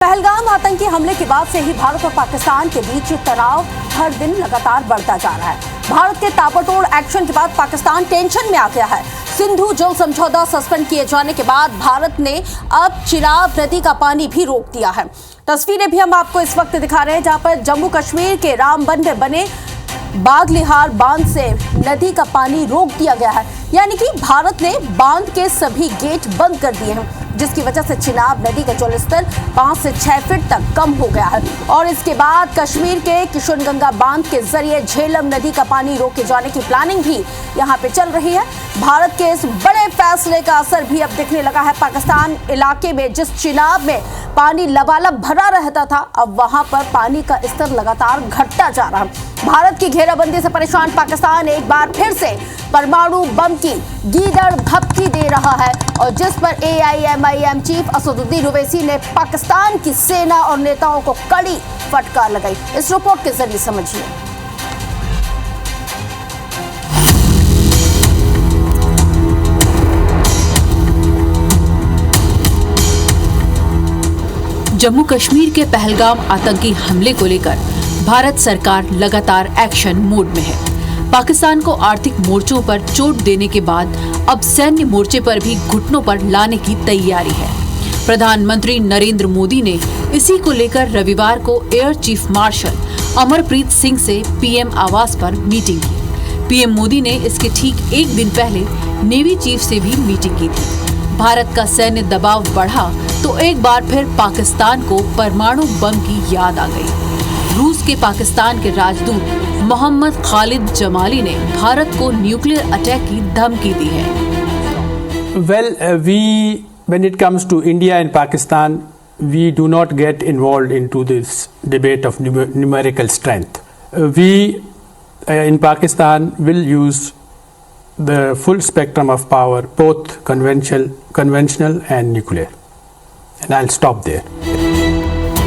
पहलगाम आतंकी हमले के बाद से ही भारत और पाकिस्तान के बीच तनाव हर दिन लगातार बढ़ता जा रहा है। भारत के ताबड़तोड़ एक्शन के बाद पाकिस्तान टेंशन में आ गया है। सिंधु जल समझौता सस्पेंड किए जाने के बाद भारत ने अब चिनाब नदी का पानी भी रोक दिया है। तस्वीरें भी हम आपको इस वक्त दिखा रहे हैं, जहां पर जम्मू कश्मीर के रामबन में बने बागलिहार बांध से नदी का पानी रोक दिया गया है। यानी कि भारत ने बांध के सभी गेट बंद कर दिए हैं, जिसकी वजह से चिनाब नदी का जलस्तर 5 से 6 फीट तक कम हो गया है। और इसके बाद कश्मीर के किशनगंगा बांध के जरिए झेलम नदी का पानी रोके जाने की प्लानिंग भी यहां पे चल रही है। भारत के इस बड़े फैसले का असर भी अब दिखने लगा है। पाकिस्तान इलाके में जिस चिनाब में पानी लबालब भरा रहता था, अब वहां पर पानी का स्तर लगातार घटता जा रहा है। भारत की घेराबंदी से परेशान पाकिस्तान एक बार फिर से परमाणु बम की गीदड़ धमकी दे रहा है, और जिस पर AIMIM चीफ असदुद्दीन ओवैसी ने पाकिस्तान की सेना और नेताओं को कड़ी फटकार लगाई। इस रिपोर्ट के जरिए समझिए। जम्मू कश्मीर के पहलगाम आतंकी हमले को लेकर भारत सरकार लगातार एक्शन मोड में है। पाकिस्तान को आर्थिक मोर्चों पर चोट देने के बाद अब सैन्य मोर्चे पर भी घुटनों पर लाने की तैयारी है। प्रधानमंत्री नरेंद्र मोदी ने इसी को लेकर रविवार को air chief marshal Amarpreet Singh से PM आवास पर मीटिंग की। PM मोदी ने इसके ठीक एक दिन पहले नेवी चीफ से भी मीटिंग की थी। भारत का सैन्य दबाव बढ़ा तो एक बार फिर पाकिस्तान को परमाणु बम की याद आ गई। रूस के पाकिस्तान के राजदूत मोहम्मद खालिद जमाली ने भारत को न्यूक्लियर अटैक की धमकी दी है। When it comes to India and Pakistan, we do not get involved into this debate of numerical strength. We in Pakistan will use the full spectrum of power, both conventional and nuclear. And I'll stop there.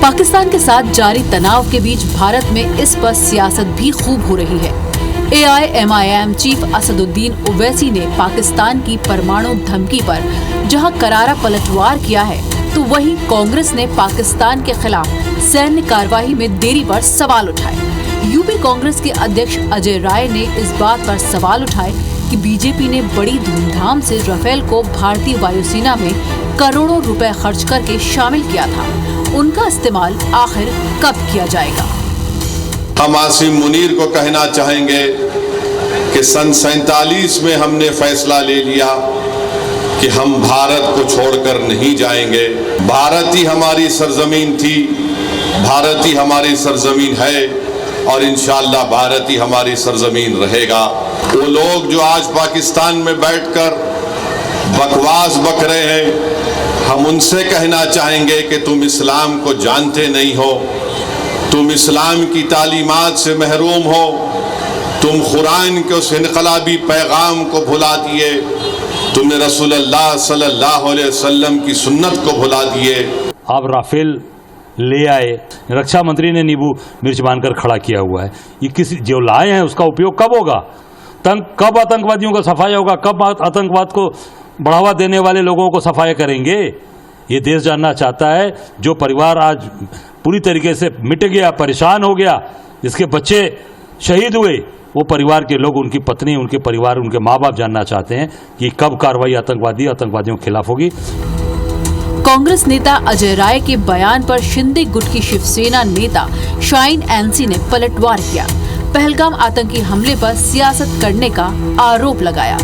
Pakistan के साथ जारी तनाव के बीच भारत में इस पर सियासत भी खूब हो रही है। AIMIM चीफ असदुद्दीन ओवैसी ने पाकिस्तान की परमाणु धमकी पर जहां करारा पलटवार किया है, तो वहीं कांग्रेस ने पाकिस्तान के खिलाफ सैन्य कार्रवाई में देरी पर सवाल उठाए। यूपी कांग्रेस के अध्यक्ष अजय राय ने इस बात पर सवाल उठाए कि बीजेपी ने बड़ी धूमधाम से राफेल को भारतीय वायुसेना में करोड़ों रुपए खर्च करके शामिल किया था। उनका इस्तेमाल आखिर कब किया जाएगा? हम आसिम मुनीर को कहना चाहेंगे कि सन 47 में हमने फैसला ले लिया कि हम भारत को छोड़कर नहीं जाएंगे। भारत ही हमारी सरजमीन थी, भारत ही हमारी सरजमीन है, और इंशाअल्लाह भारत ही हमारी सरजमीन रहेगा। वो लोग जो आज पाकिस्तान में बैठकर बकवास बक रहे हैं, हम उनसे कहना चाहेंगे कि तुम इस्लाम को जानते नहीं हो, तुम इस्लाम की तालीमात से महरूम हो, तुम कुरान के उस इनकलाबी पैगाम को भुला दिए, तुमने रसूलुल्लाह सल्लल्लाहु अलैहि वसल्लम की सुन्नत को भुला दिए। आप राफेल ले आए, रक्षा मंत्री ने नींबू मिर्च बांधकर खड़ा किया हुआ है। ये किसी जो लाए हैं उसका उपयोग कब होगा? कब आतंकवादियों का सफाया होगा? कब आतंकवाद को बढ़ावा देने वाले लोगों को सफाया करेंगे? ये देश जानना चाहता है। जो परिवार आज पूरी तरीके से मिट गया, परेशान हो गया, जिसके बच्चे शहीद हुए, वो परिवार के लोग, उनकी पत्नी, उनके परिवार, उनके माँ बाप जानना चाहते हैं कि कब कार्रवाई आतंकवादियों के खिलाफ होगी। कांग्रेस नेता अजय राय के बयान पर शिंदे गुट की शिवसेना नेता शाहीन एनसी ने पलटवार किया। पहलगाम आतंकी हमले पर सियासत करने का आरोप लगाया।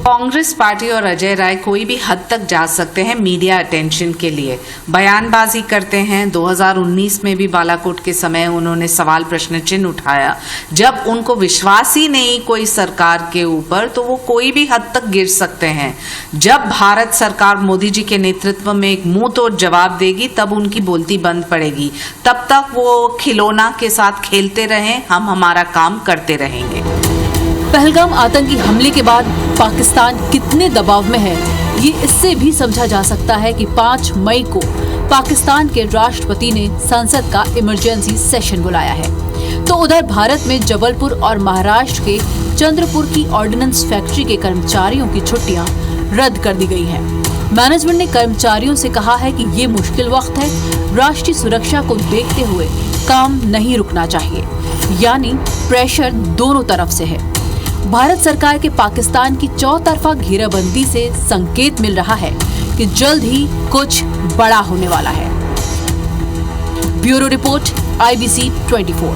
कांग्रेस पार्टी और अजय राय कोई भी हद तक जा सकते हैं मीडिया अटेंशन के लिए, बयानबाजी करते हैं। 2019 में भी बालाकोट के समय उन्होंने सवाल प्रश्न चिन्ह उठाया। जब उनको विश्वास ही नहीं कोई सरकार के ऊपर, तो वो कोई भी हद तक गिर सकते हैं। जब भारत सरकार मोदी जी के नेतृत्व में एक मुंह तोड़ जवाब देगी, तब उनकी बोलती बंद पड़ेगी। तब तक वो खिलौना के साथ खेलते रहें, हम हमारा काम करते रहेंगे। पहलगाम आतंकी हमले के बाद पाकिस्तान कितने दबाव में है, ये इससे भी समझा जा सकता है कि 5 मई को पाकिस्तान के राष्ट्रपति ने संसद का इमरजेंसी सेशन बुलाया है। तो उधर भारत में जबलपुर और महाराष्ट्र के चंद्रपुर की ऑर्डिनेंस फैक्ट्री के कर्मचारियों की छुट्टियां रद्द कर दी गई हैं। मैनेजमेंट ने कर्मचारियों से कहा है कि ये मुश्किल वक्त है, राष्ट्रीय सुरक्षा को देखते हुए काम नहीं रुकना चाहिए, यानी प्रेशर दोनों तरफ से है। भारत सरकार के पाकिस्तान की चौतरफा घेराबंदी से संकेत मिल रहा है कि जल्द ही कुछ बड़ा होने वाला है। Bureau report, IBC 24।